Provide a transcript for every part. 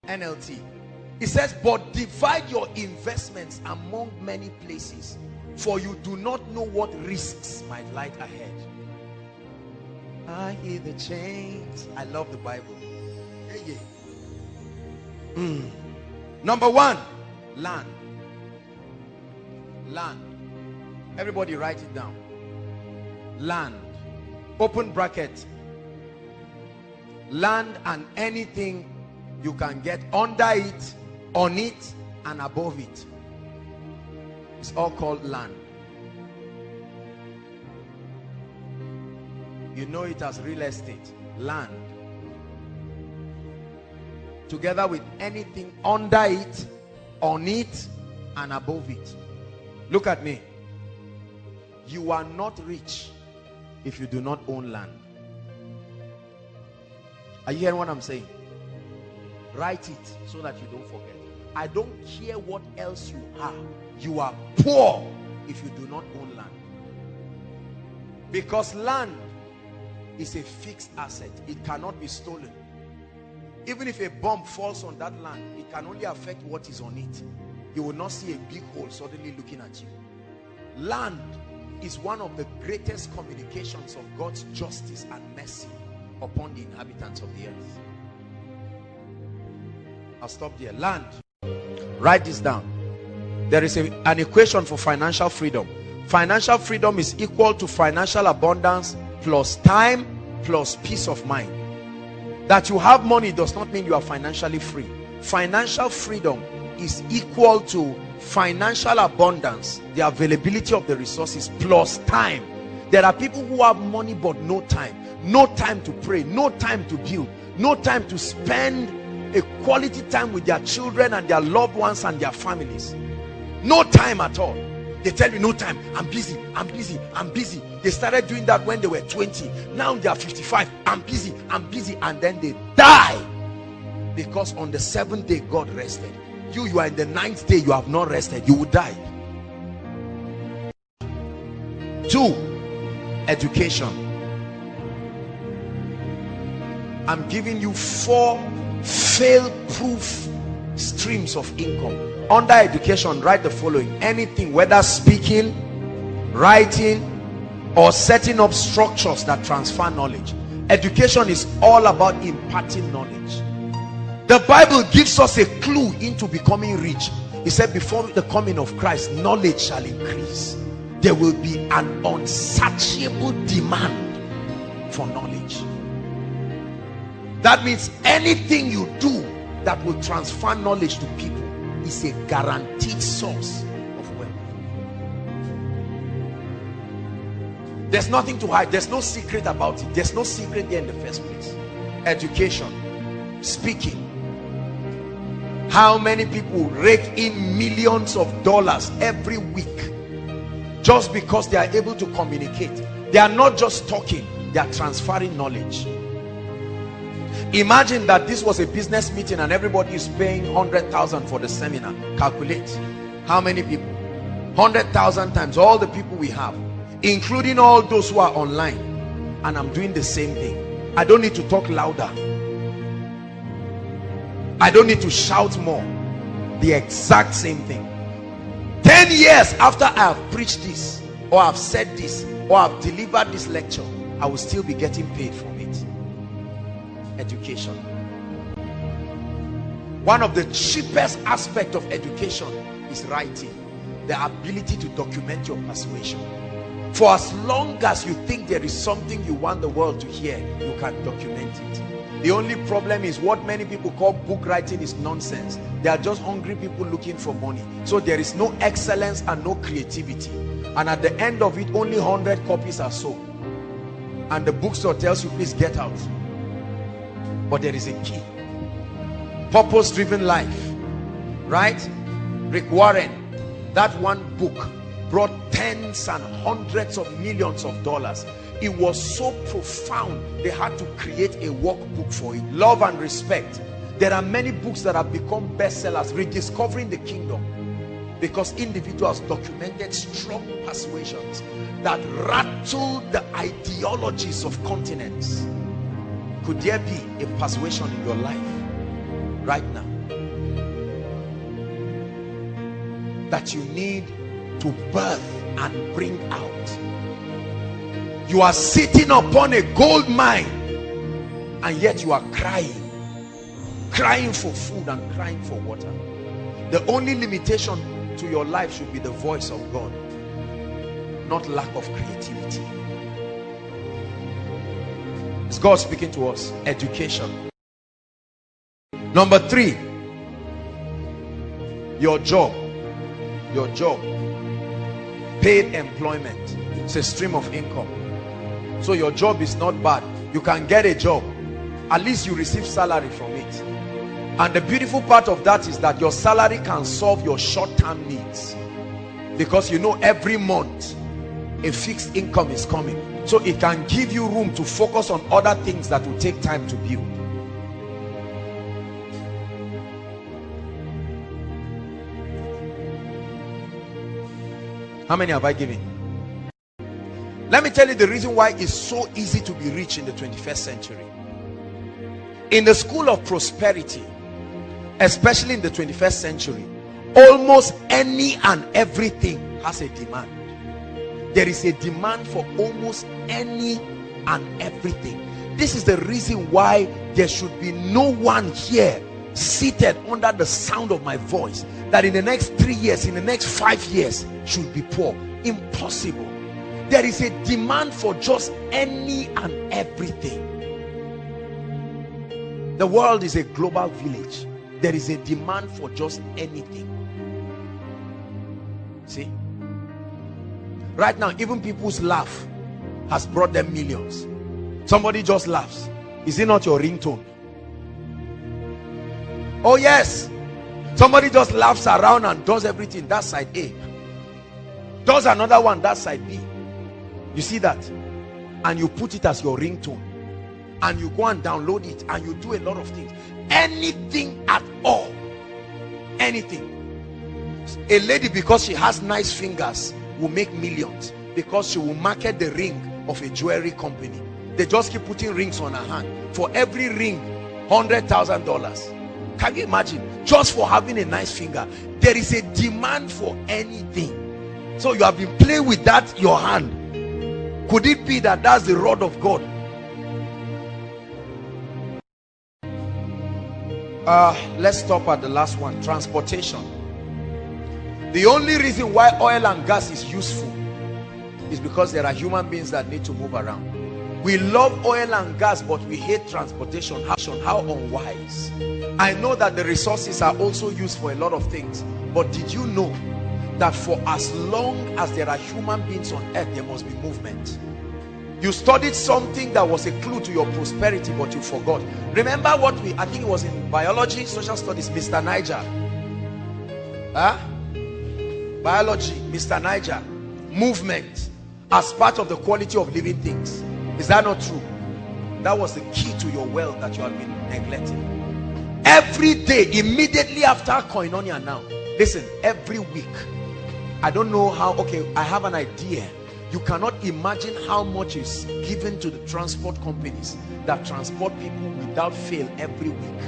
NLT. It says, but divide your investments among many places, for you do not know what risks might lie ahead. I hear the chains. I love the Bible. Yeah, yeah. Number one, land. Land. Everybody write it down. Land. Open bracket. Land and anything you can get under it, on it, and above it. It's all called land. You know it as real estate. Land. Together with anything under it, on it, and above it. Look at me. You are not rich if you do not own land. Are you hearing what I'm saying? Write it so that you don't forget. I don't care what else you are poor if you do not own land. Because land is a fixed asset. It cannot be stolen. Even if a bomb falls on that land, it can only affect what is on it. You will not see a big hole suddenly looking at you. Land is one of the greatest communications of God's justice and mercy upon the inhabitants of the earth. I'll stop there. Land. Write this down. There is an equation for financial freedom. Financial freedom is equal to financial abundance plus time plus peace of mind. That you have money does not mean you are financially free. Financial freedom is equal to financial abundance, the availability of the resources, plus time. There are people who have money but no time. No time to pray, no time to build, no time to spend a quality time with their children and their loved ones and their families. No time at all. They tell you no time, I'm busy, I'm busy, I'm busy. They started doing that when they were 20. Now they are 55, I'm busy, and then they die. Because on the 7th day God rested. You are in the 9th day, you have not rested, you will die. 2, education. I'm giving you 4 fail-proof streams of income. Under education, write the following: anything, whether speaking, writing, or setting up structures that transfer knowledge. Education is all about imparting knowledge. The Bible gives us a clue into becoming rich. He said, before the coming of Christ, knowledge shall increase. There will be an unsatiable demand for knowledge. That means anything you do that will transfer knowledge to people is a guaranteed source of wealth. There's nothing to hide. There's no secret about it. There's no secret there in the first place. Education, speaking. How many people rake in millions of dollars every week just because they are able to communicate? They are not just talking, they are transferring knowledge. Imagine that this was a business meeting and everybody is paying 100,000 for the seminar. Calculate how many people. 100,000 times all the people we have, including all those who are online. And I'm doing the same thing. I don't need to talk louder. I don't need to shout more. The exact same thing. 10 years after I have preached this, or I've said this, or I've delivered this lecture, I will still be getting paid from it. Education. One of the cheapest aspects of education is writing. The ability to document your persuasion. For as long as you think there is something you want the world to hear, you can document it. The only problem is what many people call book writing is nonsense. They are just hungry people looking for money. So there is no excellence and no creativity. And at the end of it, only 100 copies are sold. And the bookstore tells you, please get out. But there is a key. Purpose-driven life. Right? Rick Warren, that one book brought tens and hundreds of millions of dollars. It was so profound, they had to create a workbook for it. Love and Respect. There are many books that have become bestsellers. Rediscovering the Kingdom. Because individuals documented strong persuasions that rattled the ideologies of continents. Could there be a persuasion in your life right now? that you need to birth and bring out. You are sitting upon a gold mine, and yet you are crying for food and crying for water. The only limitation to your life should be the voice of God, not lack of creativity. Is God speaking to us? Education. Number 3, your job. Paid employment. It's a stream of income. So your job is not bad. You can get a job, at least you receive salary from it. And the beautiful part of that is that your salary can solve your short-term needs, because you know every month a fixed income is coming. So it can give you room to focus on other things that will take time to build. How many have I given? Let me tell you the reason why it's so easy to be rich in the 21st century. In the school of prosperity, especially in the 21st century, almost any and everything has a demand. There is a demand for almost any and everything. This is the reason why there should be no one here seated under the sound of my voice that in the next 3 years, in the next 5 years should be poor. Impossible. There is a demand for just any and everything. The world is a global village. There is a demand for just anything. See? Right now, even people's laugh has brought them millions. Somebody just laughs. Is it not your ringtone? Oh yes. Somebody just laughs around and does everything. That's side A. Does another one. That's side B. You see that? And you put it as your ringtone. And you go and download it. And you do a lot of things. Anything at all. Anything. A lady, because she has nice fingers, will make millions. Because she will market the ring of a jewelry company. They just keep putting rings on her hand. For every ring, $100,000. Can you imagine? Just for having a nice finger. There is a demand for anything. So you have been playing with that, your hand. Could it be that that's the rod of God? Let's stop at the last one. Transportation. The only reason why oil and gas is useful is because there are human beings that need to move around. We love oil and gas, but we hate transportation. How unwise. I know that the resources are also used for a lot of things, but did you know that for as long as there are human beings on earth, there must be movement? You studied something that was a clue to your prosperity, but you forgot. Remember what I think it was in biology, social studies, Mr. Niger. Biology, Mr. Niger. Movement as part of the quality of living things. Is that not true? That was the key to your wealth that you have been neglecting. Every day, immediately after Koinonia now, listen, every week, I don't know how, okay, I have an idea. You cannot imagine how much is given to the transport companies that transport people without fail every week.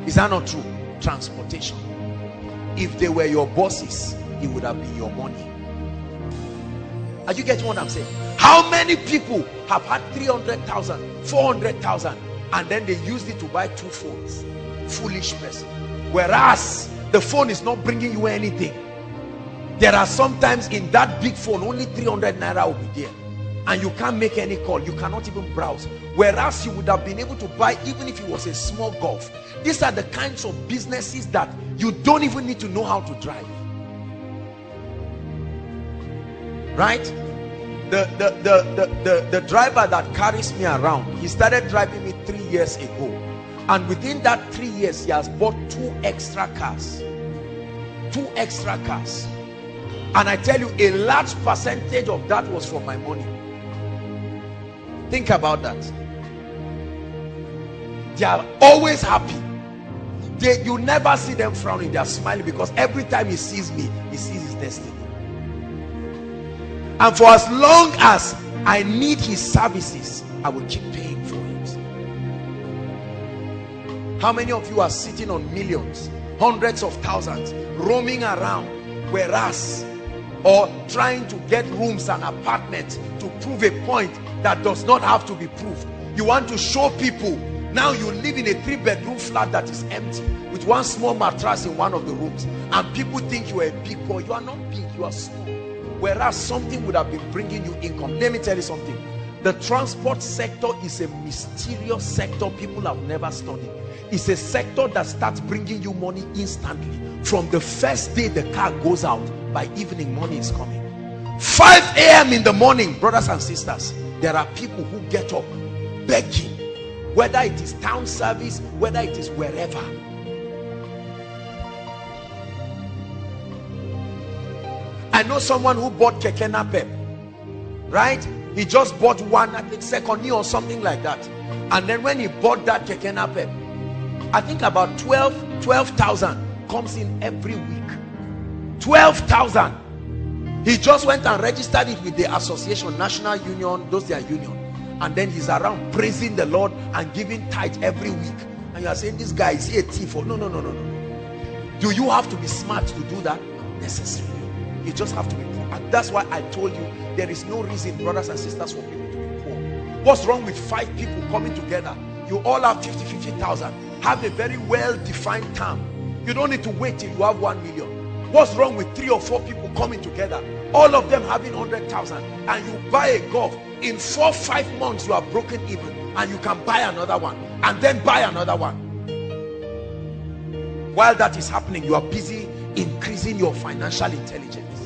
Is that not true? Transportation. If they were your bosses, it would have been your money. Are you getting what I'm saying? How many people have had 300,000, 400,000, and then they used it to buy 2 phones? Foolish person. Whereas the phone is not bringing you anything. There are sometimes in that big phone only 300 naira will be there, and you can't make any call. You cannot even browse. Whereas you would have been able to buy, even if it was a small Golf. These are the kinds of businesses that you don't even need to know how to drive. Right? The driver that carries me around, he started driving me 3 years ago, and within that 3 years he has bought 2 extra cars. 2 extra cars. And I tell you, a large percentage of that was from my money. Think about that. They are always happy. You never see them frowning. They are smiling, because every time he sees me, he sees his destiny. And for as long as I need his services, I will keep paying for it. How many of you are sitting on millions, hundreds of thousands, roaming around, Whereas, or trying to get rooms and apartments to prove a point that does not have to be proved. You want to show people. Now you live in a 3-bedroom flat that is empty with one small mattress in one of the rooms, and people think you are a big boy. You are not big, you are small. Whereas something would have been bringing you income. Let me tell you something. The transport sector is a mysterious sector people have never studied. It's a sector that starts bringing you money instantly. From the first day the car goes out, by evening money is coming. 5 a.m. in the morning, brothers and sisters, there are people who get up begging, whether it is town service, whether it is wherever. I know someone who bought keke napep, right? He just bought one, I think second year or something like that. And then when he bought that keke napep, I think about 12,000 comes in every week. 12,000. He just went and registered it with the association, national union, those their union. And then he's around praising the Lord and giving tithe every week. And you are saying, this guy, is he a thief? Or no. Do you have to be smart to do that? Not necessarily. You just have to be poor. And that's why I told you, there is no reason, brothers and sisters, for people to be poor. What's wrong with 5 people coming together? You all have 50,000. Have a very well-defined term. You don't need to wait till you have 1 million. What's wrong with 3 or 4 people coming together, all of them having 100,000, and you buy a golf? In 4 or 5 months you are broken even, and you can buy another one, and then buy another one. While that is happening, you are busy increasing your financial intelligence.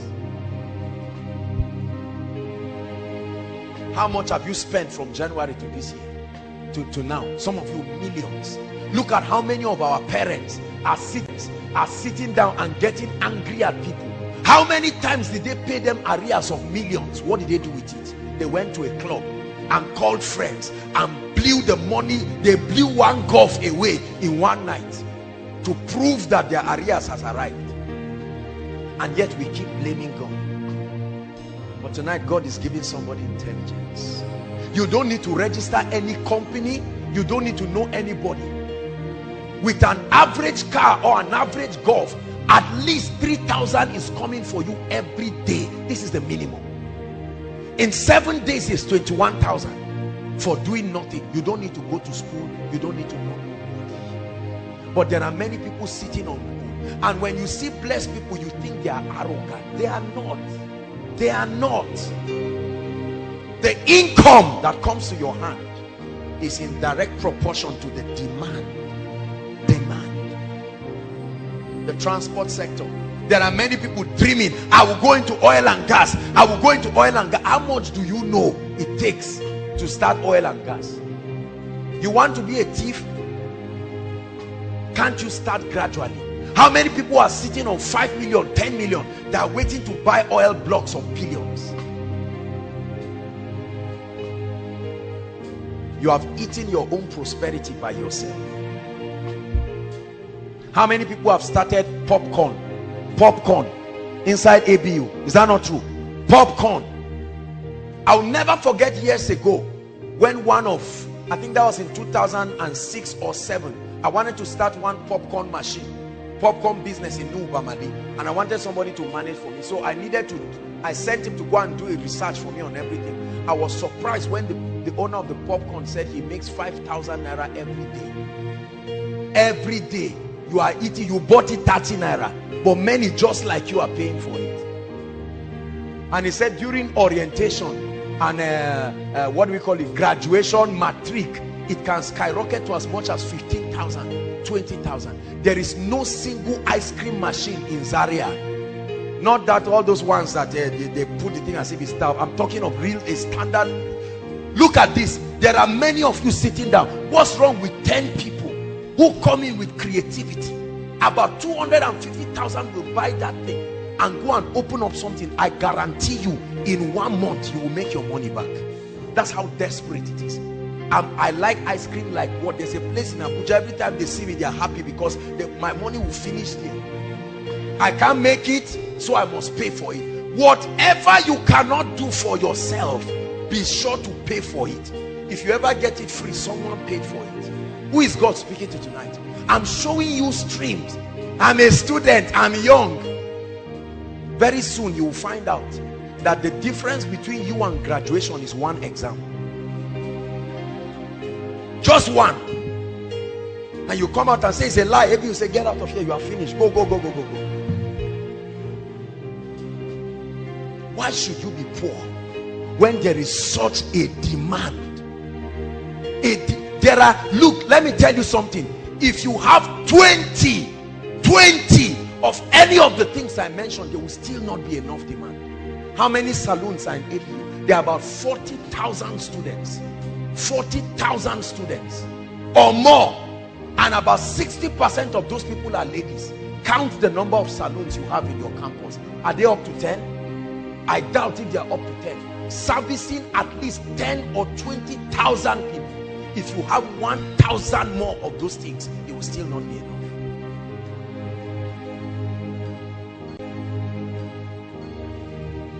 How much have you spent from January to this year to now? Some of you, millions. Look at how many of our parents are sitting down and getting angry at people. How many times did they pay them arrears of millions? What did they do with it? They went to a club and called friends and blew the money. They blew one golf away in one night to prove that their arrears has arrived. And yet we keep blaming God. But tonight God is giving somebody intelligence. You don't need to register any company. You don't need to know anybody. With an average car or an average golf, at least 3,000 is coming for you every day. This is the minimum. In 7 days is 21,000 for doing nothing. You don't need to go to school. You don't need to know. But there are many people sitting on people, and when you see blessed people, you think they are arrogant. They are not. They are not. The income that comes to your hand is in direct proportion to the demand. The transport sector. There are many people dreaming, I will go into oil and gas. I will go into oil and gas. How much do you know it takes to start oil and gas? You want to be a thief? Can't you start gradually? How many people are sitting on 5 million, 10 million? They are waiting to buy oil blocks of billions. You have eaten your own prosperity by yourself. How many people have started popcorn inside ABU? Is that not true? Popcorn. I'll never forget years ago when one of, I think that was in 2006 or 7, I wanted to start one popcorn business in New Bamali, and I wanted somebody to manage for me. So I sent him to go and do a research for me on everything. I was surprised when the owner of the popcorn said he makes 5,000 naira every day. Every day. You are eating, you bought it 30 naira, but many just like you are paying for it. And he said during orientation and what do we call it, graduation, matric, it can skyrocket to as much as 15,000, 20,000. There is no single ice cream machine in Zaria. Not that all those ones that they put the thing as if it's stuff. I'm talking of real, a standard. Look at this. There are many of you sitting down. What's wrong with 10 people who come in with creativity? About 250,000 will buy that thing and go and open up something. I guarantee you, in 1 month you will make your money back. That's how desperate it is. I like ice cream like what? There's a place in Abuja, every time they see me, they are happy because my money will finish there. I can't make it, so I must pay for it. Whatever you cannot do for yourself, be sure to pay for it. If you ever get it free, someone paid for it. Who is God speaking to tonight? I'm showing you streams. I'm a student, I'm young. Very soon you will find out that the difference between you and graduation is one exam. Just one. And you come out and say it's a lie. Maybe you say, get out of here, you are finished. Go, go, go, go, go, go. Why should you be poor when there is such a demand? Look, let me tell you something. If you have 20 of any of the things I mentioned, there will still not be enough demand. How many saloons are in ABU? There are about 40,000 students. 40,000 students or more, and about 60% of those people are ladies. Count the number of salons you have in your campus. Are they up to 10? I doubt if they are up to 10. Servicing at least 10 or 20,000 people. If you have 1,000 more of those things, it will still not be enough.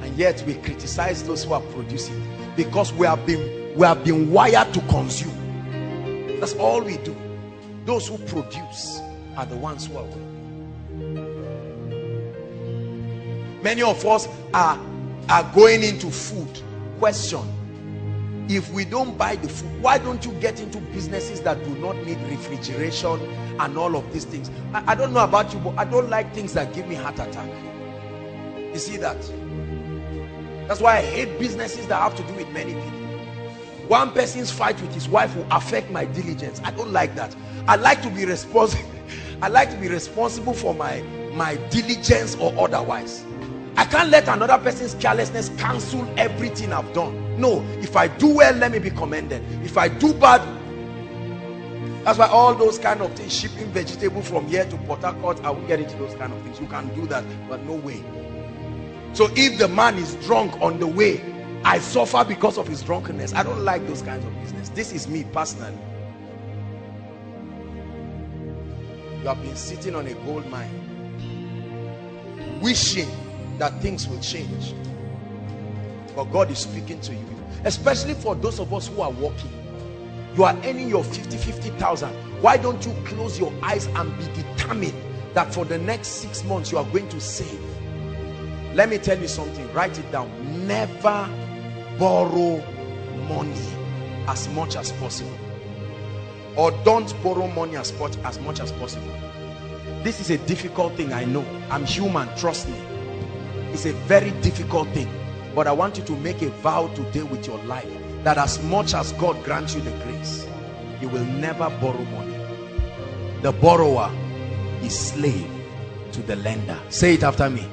And yet we criticize those who are producing, because we have been wired to consume. That's all we do. Those who produce are the ones who are winning. Many of us are going into food. Question: if we don't buy the food, why don't you get into businesses that do not need refrigeration and all of these things? I don't know about you, but I don't like things that give me heart attack. You see that? That's why I hate businesses that have to do with many people. One person's fight with his wife will affect my diligence. I don't like that. I like to be responsible. I like to be responsible for my diligence or otherwise. I can't let another person's carelessness cancel everything I've done. No, if I do well, let me be commended. If I do bad, that's why all those kind of things, shipping vegetable from here to Port Harcourt, I will get into those kind of things. You can do that, but no way. So if the man is drunk on the way, I suffer because of his drunkenness. I don't like those kinds of business. This is me personally. You have been sitting on a gold mine, wishing that things will change, but God is speaking to you. Especially for those of us who are working, you are earning your 50,000. Why don't you close your eyes and be determined that for the next 6 months you are going to save? Let me tell you something, write it down. Never borrow money as much as possible, or don't borrow money as much as possible. This is a difficult thing, I know. I'm human, trust me. It's a very difficult thing, but I want you to make a vow today with your life that as much as God grants you the grace, you will never borrow money. The borrower is slave to the lender. Say it after me.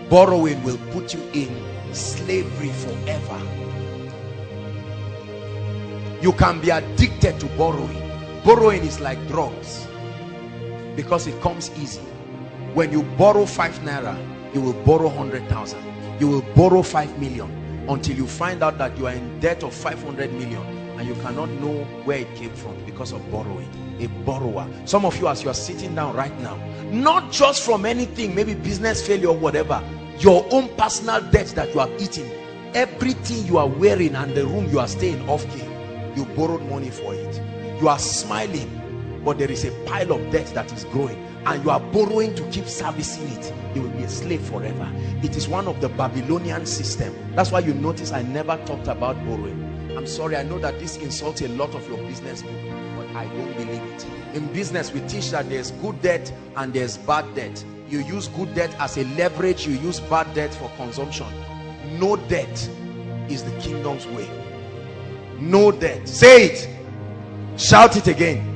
Borrowing will put you in slavery forever. You can be addicted to borrowing. Borrowing is like drugs because it comes easy. When you borrow 5 naira, you will borrow 100,000. You will borrow 5 million until you find out that you are in debt of 500 million and you cannot know where it came from because of borrowing. A borrower. Some of you, as you are sitting down right now, not just from anything, maybe business failure or whatever, your own personal debt that you have eaten, everything you are wearing and the room you are staying off key, you borrowed money for it. You are smiling, but there is a pile of debt that is growing and you are borrowing to keep servicing it. You will be a slave forever. It is one of the Babylonian system. That's why you notice I never talked about borrowing. I'm sorry, I know that this insults a lot of your business book, but I don't believe it. In business, we teach that there's good debt and there's bad debt. You use good debt as a leverage, you use bad debt for consumption. No debt is the kingdom's way. No debt. Say it. Shout it again.